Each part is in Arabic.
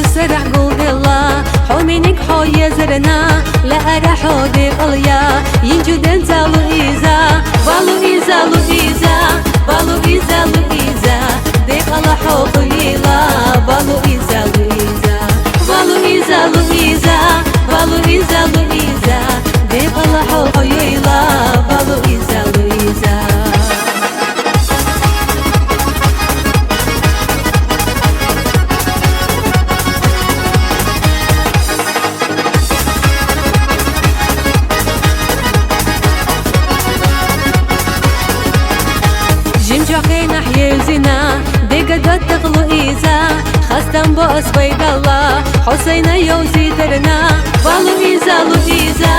سرح قول الله حومينك حوية زرنا لا أرح ودي قليا ينجو دنتا لويزا بالويزا لويزا بالويزا لويزا دي قلا حوق ليلا بالويزا لويزا بالويزا لويزا بالويزا لويزا دي قلا حوق ليلا بالويزا لويزا جاقي نحيا وزنا دقدت تغلو إيزا خستم بأس بيد الله حسين يوزي درنا بالو إيزا لو إيزا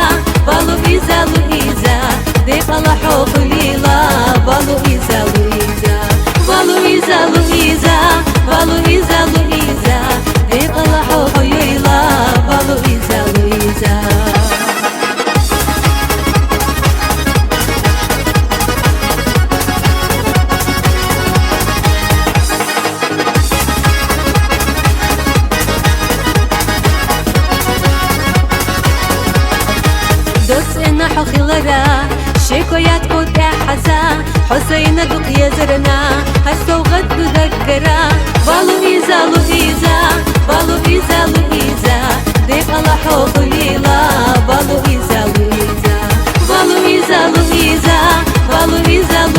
بالو إيزا لو إيزا ديق الله حوق ليلا بالو إيزا لو إيزا بالو إيزا لو إيزا بالو إيزا لو إيزا ديق الله حوق ليلا بالو إيزا لو إيزا دوس إن حخي لرا شكويات قد حزا حسين دق يزرنا هسو غد ذكرا بالو إيزا لو إيزا بالو إيزا لو إيزا ديق الله حوق ليلا بالو إيزا لو إيزا بالو إيزا لو إيزا بالو إيزا لو